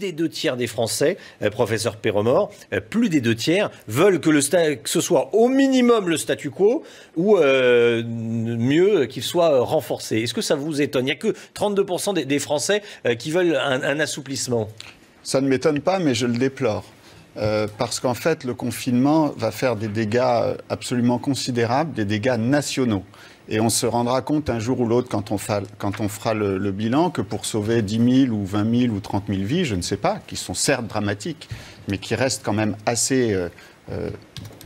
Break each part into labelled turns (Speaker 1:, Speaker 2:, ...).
Speaker 1: des 2 tiers des Français, professeur Perromort, plus des 2 tiers veulent que ce soit au minimum le statu quo ou mieux qu'il soit renforcé. Est-ce que ça vous étonne? Il n'y a que 32% des Français qui veulent un assouplissement.
Speaker 2: Ça ne m'étonne pas, mais je le déplore. Parce qu'en fait, le confinement va faire des dégâts absolument considérables, des dégâts nationaux. Et on se rendra compte un jour ou l'autre, quand on fera le bilan, que pour sauver 10 000 ou 20 000 ou 30 000 vies, je ne sais pas, qui sont certes dramatiques, mais qui restent quand même assez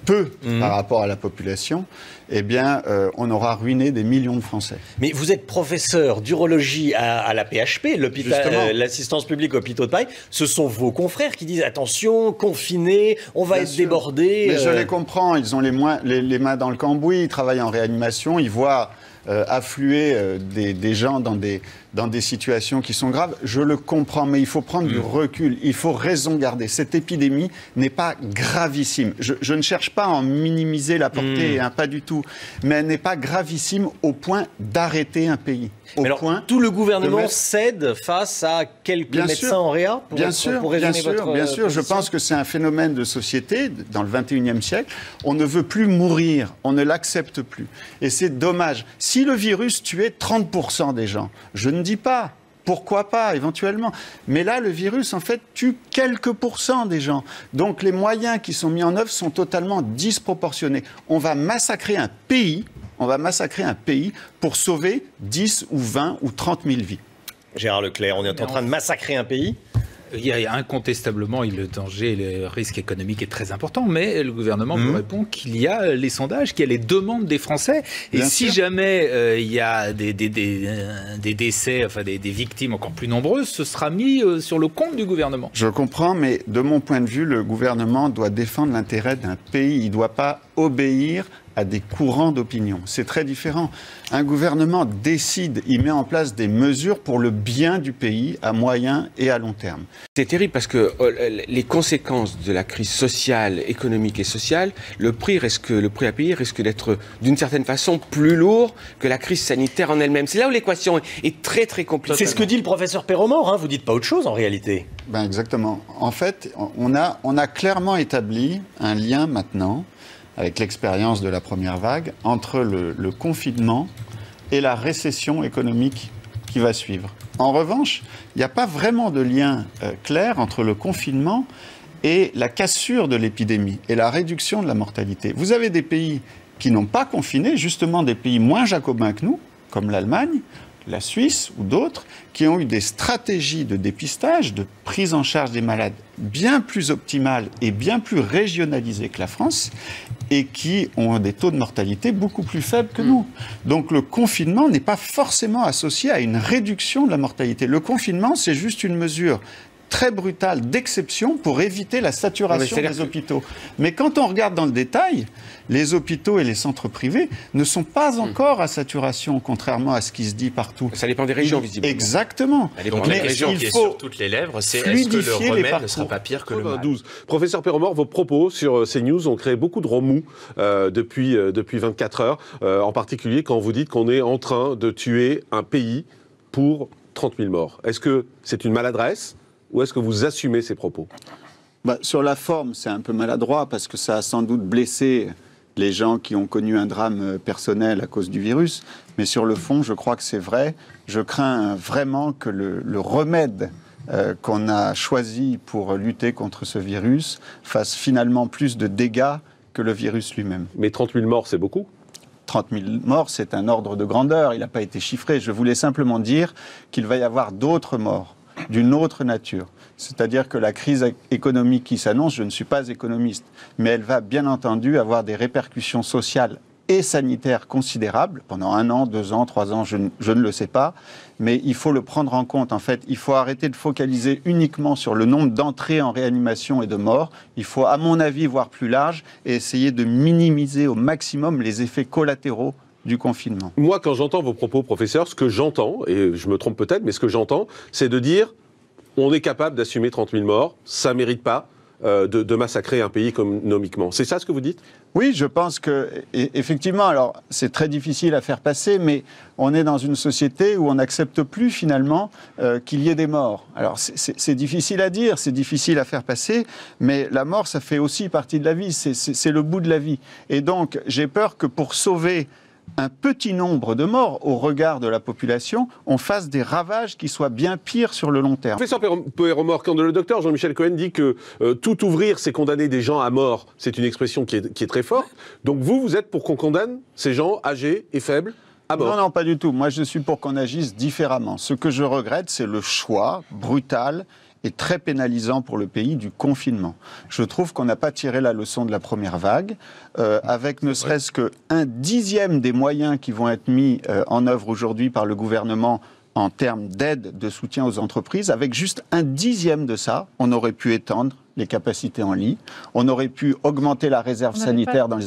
Speaker 2: peu par rapport à la population, eh bien, on aura ruiné des millions de Français.
Speaker 1: Mais vous êtes professeur d'urologie à la PHP, l'assistance publique hôpitaux de Paris. Ce sont vos confrères qui disent attention, confinés, on va être débordés.
Speaker 2: Mais je les comprends, ils ont les mains dans le cambouis, ils travaillent en réanimation, ils voient affluer des gens dans des situations qui sont graves. Je le comprends, mais il faut prendre du recul, il faut raison garder. Cette épidémie n'est pas gravissime. Je ne cherche pas à en minimiser la portée, pas du tout, mais elle n'est pas gravissime au point d'arrêter un pays.
Speaker 1: Tout le gouvernement cède face à quelques médecins en réa
Speaker 2: Bien sûr. Je pense que c'est un phénomène de société dans le 21e siècle. On ne veut plus mourir, on ne l'accepte plus. Et c'est dommage. Si le virus tuait 30% des gens, je ne dis pas, pourquoi pas, éventuellement. Mais là, le virus, en fait, tue quelques pourcents des gens. Donc, les moyens qui sont mis en œuvre sont totalement disproportionnés. On va massacrer un pays pour sauver 10 ou 20 ou 30 000 vies.
Speaker 1: Gérard Leclerc, on est en train de massacrer un pays ?
Speaker 3: Il y a incontestablement le danger, le risque économique est très important, mais le gouvernement me répond qu'il y a les sondages, qu'il y a les demandes des Français. Et bien si jamais il y a des décès, enfin des victimes encore plus nombreuses, ce sera mis sur le compte du gouvernement.
Speaker 2: Je comprends, mais de mon point de vue, le gouvernement doit défendre l'intérêt d'un pays. Il ne doit pas obéir à des courants d'opinion. C'est très différent. Un gouvernement décide, il met en place des mesures pour le bien du pays à moyen et à long terme.
Speaker 4: C'est terrible parce que les conséquences de la crise sociale, économique et sociale, le prix à payer risque d'être d'une certaine façon plus lourd que la crise sanitaire en elle-même. C'est là où l'équation est très très compliquée.
Speaker 1: C'est ce que dit le professeur Perromort, vous dites pas autre chose en réalité.
Speaker 2: Ben exactement. En fait, on a clairement établi un lien maintenant avec l'expérience de la première vague, entre le confinement et la récession économique qui va suivre. En revanche, il n'y a pas vraiment de lien clair entre le confinement et la cassure de l'épidémie et la réduction de la mortalité. Vous avez des pays qui n'ont pas confiné, justement des pays moins jacobins que nous, comme l'Allemagne, la Suisse ou d'autres, qui ont eu des stratégies de dépistage, de prise en charge des malades bien plus optimales et bien plus régionalisées que la France, et qui ont des taux de mortalité beaucoup plus faibles que nous. Donc le confinement n'est pas forcément associé à une réduction de la mortalité. Le confinement, c'est juste une mesure très brutale d'exception pour éviter la saturation des hôpitaux. Mais quand on regarde dans le détail, les hôpitaux et les centres privés ne sont pas encore à saturation, contrairement à ce qui se dit partout.
Speaker 4: Ça dépend des régions, visiblement.
Speaker 2: Exactement.
Speaker 5: Donc la région qui est sur toutes les lèvres, c'est est-ce que le remède ne sera pas pire que le mal?
Speaker 6: Professeur Perromort, vos propos sur CNews ont créé beaucoup de remous depuis 24 heures, en particulier quand vous dites qu'on est en train de tuer un pays pour 30 000 morts. Est-ce que c'est une maladresse ? Ou est-ce que vous assumez ces propos ?
Speaker 2: Sur la forme, c'est un peu maladroit parce que ça a sans doute blessé les gens qui ont connu un drame personnel à cause du virus. Mais sur le fond, je crois que c'est vrai. Je crains vraiment que le remède qu'on a choisi pour lutter contre ce virus fasse finalement plus de dégâts que le virus lui-même.
Speaker 6: Mais 30 000 morts, c'est beaucoup ?
Speaker 2: 30 000 morts, c'est un ordre de grandeur. Il n'a pas été chiffré. Je voulais simplement dire qu'il va y avoir d'autres morts, d'une autre nature. C'est-à-dire que la crise économique qui s'annonce, je ne suis pas économiste, mais elle va bien entendu avoir des répercussions sociales et sanitaires considérables, pendant 1 an, 2 ans, 3 ans, je ne le sais pas, mais il faut le prendre en compte. En fait, il faut arrêter de focaliser uniquement sur le nombre d'entrées en réanimation et de morts. Il faut, à mon avis, voir plus large et essayer de minimiser au maximum les effets collatéraux du confinement.
Speaker 6: Moi, quand j'entends vos propos, professeur, ce que j'entends, et je me trompe peut-être, mais ce que j'entends, c'est de dire on est capable d'assumer 30 000 morts, ça ne mérite pas de massacrer un pays économiquement. C'est ça ce que vous dites ?
Speaker 2: Oui, je pense que, effectivement, alors c'est très difficile à faire passer, mais on est dans une société où on n'accepte plus finalement qu'il y ait des morts. Alors c'est difficile à dire, c'est difficile à faire passer, mais la mort, ça fait aussi partie de la vie, c'est le bout de la vie. Et donc, j'ai peur que pour sauver un petit nombre de morts au regard de la population, on fasse des ravages qui soient bien pires sur le long terme.
Speaker 6: Professeur Perromort, quand le docteur Jean-Michel Cohen dit que tout ouvrir, c'est condamner des gens à mort, c'est une expression qui est très forte. Donc vous êtes pour qu'on condamne ces gens âgés et faibles à mort ?
Speaker 2: Non, pas du tout. Moi, je suis pour qu'on agisse différemment. Ce que je regrette, c'est le choix brutal et très pénalisant pour le pays du confinement. Je trouve qu'on n'a pas tiré la leçon de la première vague, avec ne serait-ce qu'un dixième des moyens qui vont être mis en œuvre aujourd'hui par le gouvernement en termes d'aide, de soutien aux entreprises. Avec juste un dixième de ça, on aurait pu étendre les capacités en lit, on aurait pu augmenter la réserve sanitaire dans les...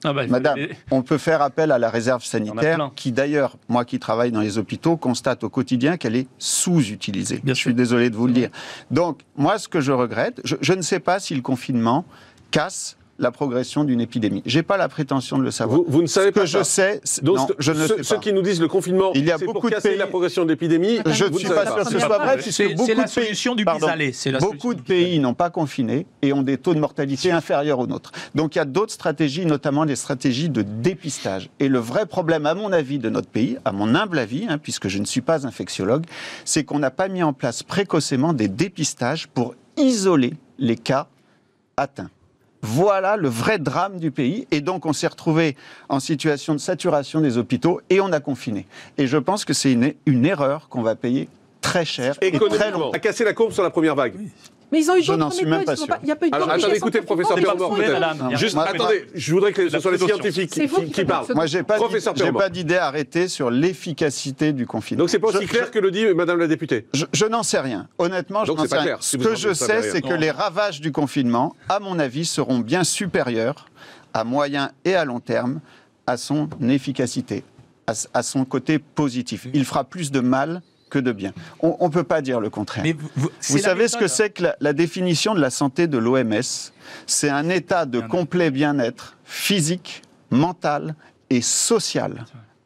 Speaker 2: Madame, on peut faire appel à la réserve sanitaire qui d'ailleurs, moi qui travaille dans les hôpitaux, constate au quotidien qu'elle est sous-utilisée. Je suis désolé de vous le dire. Donc, moi, ce que je regrette, je ne sais pas si le confinement casse la progression d'une épidémie. Je n'ai pas la prétention de le savoir.
Speaker 6: Vous ne savez pas
Speaker 2: ce que je sais,
Speaker 6: donc,
Speaker 2: non, je ne sais pas.
Speaker 6: Ceux qui nous disent le confinement, c'est pour casser la progression de l'épidémie,
Speaker 2: je ne suis pas sûr que ce soit vrai, puisque beaucoup de
Speaker 3: solution du pis-aller.
Speaker 2: Beaucoup de pays n'ont pas confiné et ont des taux de mortalité inférieurs aux nôtres. Donc il y a d'autres stratégies, notamment les stratégies de dépistage. Et le vrai problème, à mon avis, de notre pays, à mon humble avis, puisque je ne suis pas infectiologue, c'est qu'on n'a pas mis en place précocement des dépistages pour isoler les cas atteints. Voilà le vrai drame du pays. Et donc, on s'est retrouvé en situation de saturation des hôpitaux et on a confiné. Et je pense que c'est une erreur qu'on va payer très cher et très long.
Speaker 6: À casser la courbe sur la première vague.
Speaker 7: Mais ils ont eu
Speaker 2: je n'en suis même pas sûr.
Speaker 7: Il n'y a pas eu de
Speaker 6: attendez, écoutez le professeur Perromort. Juste, attendez, je voudrais que ce soit les scientifiques qui parlent.
Speaker 2: Moi, je n'ai pas d'idée arrêtée sur l'efficacité du confinement.
Speaker 6: Donc, c'est pas aussi clair que le dit Madame la députée.
Speaker 2: Je n'en sais rien. Honnêtement, je n'en sais rien. Ce que je sais, c'est que les ravages du confinement, à mon avis, seront bien supérieurs à moyen et à long terme à son efficacité, à son côté positif. Il fera plus de mal que de bien. On ne peut pas dire le contraire. Mais vous savez ce que c'est que la définition de la santé de l'OMS ? C'est un état de complet bien-être physique, mental et social,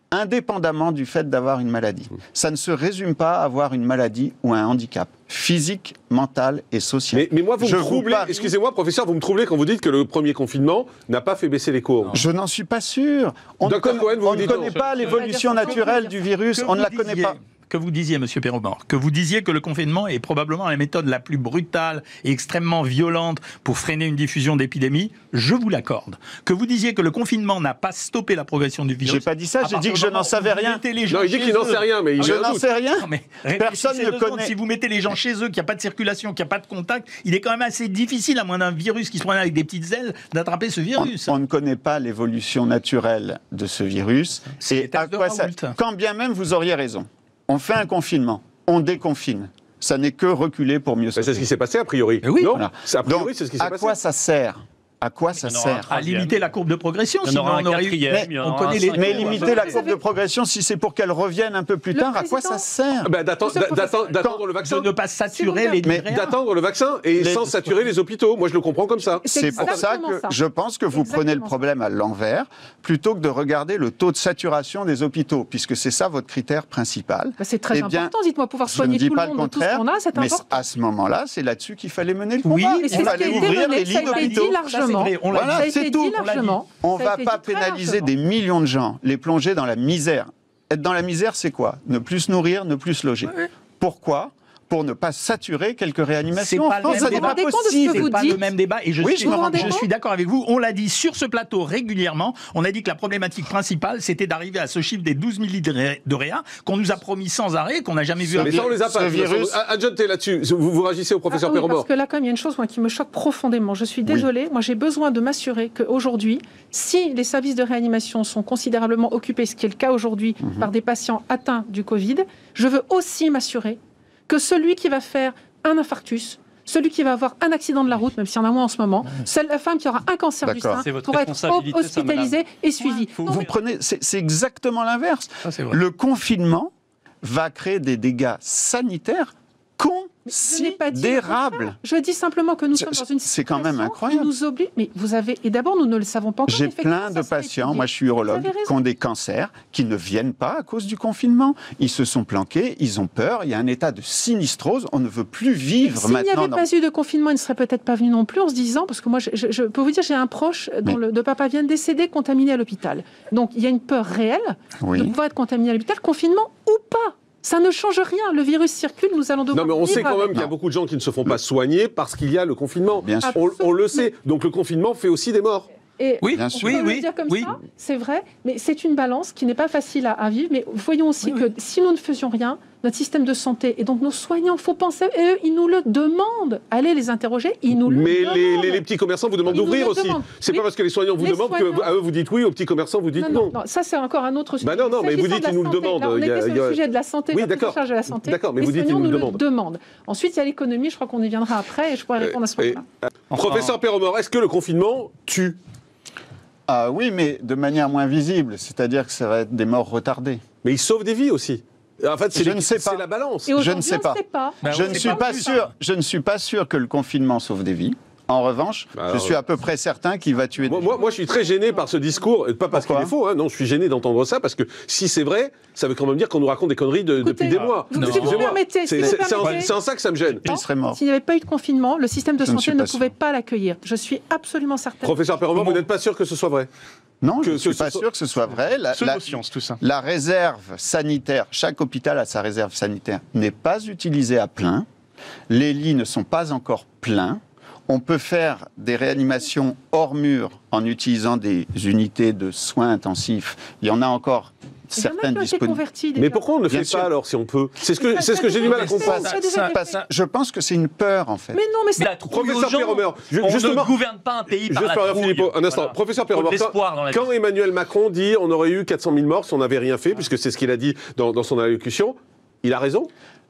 Speaker 2: indépendamment du fait d'avoir une maladie. Ça ne se résume pas à avoir une maladie ou un handicap physique, mental et social.
Speaker 6: Mais moi, vous me troublez, excusez-moi professeur, vous me troublez quand vous dites que le premier confinement n'a pas fait baisser les courbes.
Speaker 2: Je n'en suis pas sûr. On ne connaît pas l'évolution naturelle du virus, on ne la connaît pas.
Speaker 8: Que vous disiez, Monsieur Perromort, que vous disiez que le confinement est probablement la méthode la plus brutale et extrêmement violente pour freiner une diffusion d'épidémie, je vous l'accorde. Que vous disiez que le confinement n'a pas stoppé la progression du virus.
Speaker 2: J'ai pas dit ça, j'ai dit que je n'en savais rien.
Speaker 6: Non, il dit qu'il n'en sait rien, mais
Speaker 2: je n'en sais rien.
Speaker 8: Non, mais
Speaker 2: personne ne connaît.
Speaker 8: Si vous mettez les gens chez eux, qu'il n'y a pas de circulation, qu'il n'y a pas de contact, il est quand même assez difficile, à moins d'un virus qui se promène avec des petites ailes, d'attraper ce virus.
Speaker 2: On ne connaît pas l'évolution naturelle de ce virus. Et à quoi ça... Quand bien même vous auriez raison. On fait un confinement, on déconfine. Ça n'est que reculer pour mieux se faire.
Speaker 6: C'est ce qui s'est passé a priori.
Speaker 8: Oui.
Speaker 6: Non,
Speaker 2: voilà.
Speaker 6: A priori, c'est ce qui s'est passé.
Speaker 2: À quoi ça sert ? À quoi ça sert ?
Speaker 8: À limiter la courbe de progression. Sinon, on aurait eu...
Speaker 2: Mais limiter la courbe de progression, si c'est pour qu'elle revienne un peu plus tard, à quoi ça sert ?
Speaker 6: D'attendre le vaccin.
Speaker 8: De ne pas saturer les
Speaker 6: d'attendre le vaccin et sans saturer les hôpitaux. Moi, je le comprends comme ça.
Speaker 2: C'est pour ça que je pense que vous prenez le problème à l'envers, plutôt que de regarder le taux de saturation des hôpitaux, puisque c'est ça votre critère principal.
Speaker 7: C'est très important, dites-moi, pouvoir soigner tout le monde, tout ce qu'on a, c'est important.
Speaker 2: Mais à ce moment-là, c'est là-dessus qu'il fallait mener le combat.
Speaker 8: Oui,
Speaker 2: il fallait ouvrir les lits d'hôpitaux.
Speaker 7: Voilà,
Speaker 2: c'est tout. On ne va pas pénaliser des millions de gens, les plonger dans la misère. Être dans la misère, c'est quoi ? Ne plus se nourrir, ne plus se loger. Pourquoi ? Pour ne pas saturer quelques réanimations.
Speaker 8: Ça n'est pas possible. C'est pas le même débat. Et je suis d'accord avec vous. On l'a dit sur ce plateau régulièrement. On a dit que la problématique principale, c'était d'arriver à ce chiffre des 12 000 litres de réa qu'on nous a promis sans arrêt, qu'on n'a jamais vu.
Speaker 6: Mais ça, on les a pas. Adjointe là-dessus. Vous réagissez au professeur Perromort.
Speaker 7: Parce que là, comme il y a une chose qui me choque profondément. Je suis désolée. Moi, j'ai besoin de m'assurer qu'aujourd'hui, si les services de réanimation sont considérablement occupés, ce qui est le cas aujourd'hui, par des patients atteints du Covid, je veux aussi m'assurer que celui qui va faire un infarctus, celui qui va avoir un accident de la route, même s'il y en a moins en ce moment, la femme qui aura un cancer du sein, pourra être hospitalisée et suivie.
Speaker 2: C'est exactement l'inverse. Le confinement va créer des dégâts sanitaires sidérable.
Speaker 7: Je dis simplement que nous sommes dans une situation
Speaker 2: quand même incroyable.
Speaker 7: qui nous oblige. Mais vous avez, et d'abord, nous ne le savons pas encore.
Speaker 2: J'ai plein de patients, moi je suis urologue, qui ont des cancers, qui ne viennent pas à cause du confinement. Ils se sont planqués, ils ont peur, il y a un état de sinistrose, on ne veut plus vivre maintenant.
Speaker 7: S'il n'y avait pas eu de confinement, ils ne seraient peut-être pas venus non plus en se disant, parce que moi je peux vous dire, j'ai un proche de papa vient de décéder, contaminé à l'hôpital. Donc il y a une peur réelle de pouvoir être contaminé à l'hôpital, confinement ou pas. Ça ne change rien. Le virus circule, nous allons devoir...
Speaker 6: Non, mais on sait quand même qu'il y a beaucoup de gens qui ne se font pas soigner parce qu'il y a le confinement.
Speaker 2: Bien sûr.
Speaker 6: On le sait. Donc le confinement fait aussi des morts.
Speaker 7: Et
Speaker 8: oui,
Speaker 7: on peut le dire comme ça, c'est vrai, mais c'est une balance qui n'est pas facile à vivre. Mais voyons aussi que si nous ne faisions rien, notre système de santé et donc nos soignants, il faut penser, et eux, ils nous le demandent. Allez les interroger, ils nous le demandent. Mais
Speaker 6: les petits commerçants vous demandent d'ouvrir aussi. C'est pas parce que les soignants vous demandent qu'à eux vous dites oui, aux petits commerçants vous dites non.
Speaker 7: Non, ça c'est encore un autre sujet.
Speaker 6: Non, mais vous dites qu'ils nous le demandent.
Speaker 7: Là, on était sur le sujet de la santé, la prise en charge de la santé.
Speaker 6: D'accord, mais
Speaker 7: les
Speaker 6: vous dites qu'ils nous le
Speaker 7: demandent. Ensuite, il y a l'économie, je crois qu'on y viendra après et je pourrais répondre à ce moment-là.
Speaker 6: Professeur Perromort, est-ce que le confinement tue ?
Speaker 2: Ah oui, mais de manière moins visible, c'est-à-dire que ça va être des morts retardées.
Speaker 6: Mais il sauve des vies aussi. En fait, c'est la balance.
Speaker 7: Je ne sais pas.
Speaker 2: Je ne suis pas sûr que le confinement sauve des vies. En revanche, je suis à peu près certain qu'il va tuer des gens.
Speaker 6: Moi, je suis très gêné par ce discours, pas parce qu'il est faux, non, je suis gêné d'entendre ça, parce que si c'est vrai, ça veut quand même dire qu'on nous raconte des conneries depuis des mois.
Speaker 7: Excusez-moi.
Speaker 6: C'est en ça que ça me gêne.
Speaker 2: Il serait mort.
Speaker 7: S'il n'y avait pas eu de confinement, le système de santé ne pouvait pas l'accueillir. Je suis absolument certain.
Speaker 6: Professeur Perromort, vous n'êtes pas sûr que ce soit vrai ?
Speaker 2: Non, je ne suis pas sûr que ce soit vrai.
Speaker 8: Tout ça.
Speaker 2: La réserve sanitaire, chaque hôpital a sa réserve sanitaire, n'est pas utilisée à plein. Les lits ne sont pas encore pleins. On peut faire des réanimations hors mur en utilisant des unités de soins intensifs. Il y en a encore certaines disponibles.
Speaker 6: Mais pourquoi on ne le fait pas alors si on peut ? C'est ce que j'ai du mal à comprendre.
Speaker 2: Je pense que c'est une peur en fait.
Speaker 7: Mais non, mais c'est
Speaker 6: Professeur Perromort,
Speaker 8: on ne gouverne pas un pays par la trouille.
Speaker 6: Philippot, un instant. Professeur Perromort, quand Emmanuel Macron dit on aurait eu 400 000 morts si on n'avait rien fait, puisque c'est ce qu'il a dit dans son allocution, il a raison ?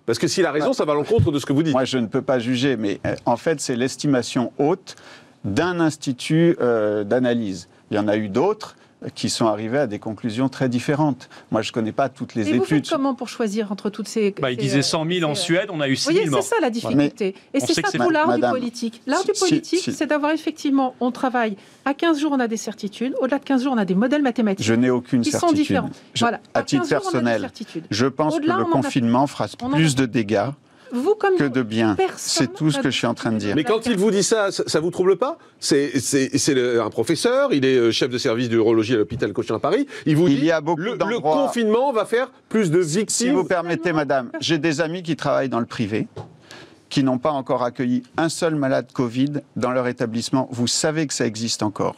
Speaker 6: Parce que s'il a raison, ça va à l'encontre de ce que vous dites.
Speaker 2: Moi, je ne peux pas juger, mais en fait, c'est l'estimation haute d'un institut d'analyse. Il y en a eu d'autres qui sont arrivés à des conclusions très différentes. Moi, je ne connais pas toutes les études.
Speaker 7: Vous faites comment pour choisir entre toutes ces...
Speaker 8: il disait 100 000 en Suède, on a eu 6 000 morts.
Speaker 7: C'est ça la difficulté. Et c'est ça tout l'art du politique. L'art du politique, c'est d'avoir effectivement, on travaille, à 15 jours on a des certitudes, au-delà de 15 jours on a des modèles mathématiques.
Speaker 2: Je n'ai aucune certitude.
Speaker 7: Qui sont différents. Voilà.
Speaker 2: À titre personnel, je pense que le confinement fera plus de dégâts que de bien. C'est tout ce que je suis en train de dire.
Speaker 6: Mais quand il vous dit ça, ça vous trouble pas ? C'est un professeur, il est chef de service d'urologie à l'hôpital Cochin à Paris. Il vous dit le confinement va faire plus de victimes.
Speaker 2: Si vous permettez, madame, j'ai des amis qui travaillent dans le privé, qui n'ont pas encore accueilli un seul malade Covid dans leur établissement. Vous savez que ça existe encore.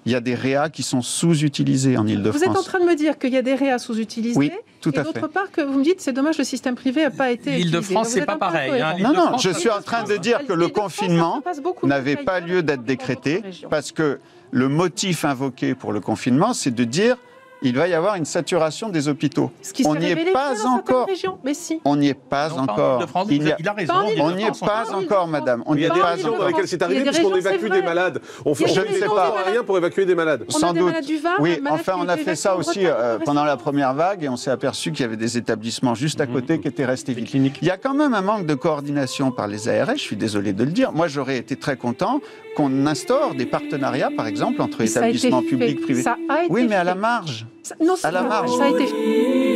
Speaker 2: Il y a des réas qui sont sous-utilisés en Ile-de-France.
Speaker 7: Vous êtes en train de me dire qu'il y a des réas sous-utilisés,
Speaker 2: oui, tout à fait.
Speaker 7: Et d'autre part que vous me dites c'est dommage le système privé n'a pas été utilisé.
Speaker 8: L'Île-de-France, c'est pas pareil.
Speaker 2: Non, je suis en train de dire que le confinement n'avait pas lieu d'être décrété parce que le motif invoqué pour le confinement, c'est de dire il va y avoir une saturation des hôpitaux.
Speaker 7: On n'y est pas encore. Mais si.
Speaker 2: On n'y est pas encore.
Speaker 8: Il a raison.
Speaker 2: On n'y est pas encore, madame.
Speaker 6: Il y a des régions dans lesquelles c'est arrivé puisqu'on évacue des malades. On ne sert pas à rien pour évacuer des malades.
Speaker 2: Sans doute. Oui, enfin, on a fait ça aussi pendant la première vague et on s'est aperçu qu'il y avait des établissements juste à côté qui étaient restés vides. Il y a quand même un manque de coordination par les ARS, je suis désolé de le dire. Moi, j'aurais été très content qu'on instaure des partenariats, par exemple, entre établissements publics, privés. Oui, mais à la marge.
Speaker 7: Non, à la marge. Ça a été fait.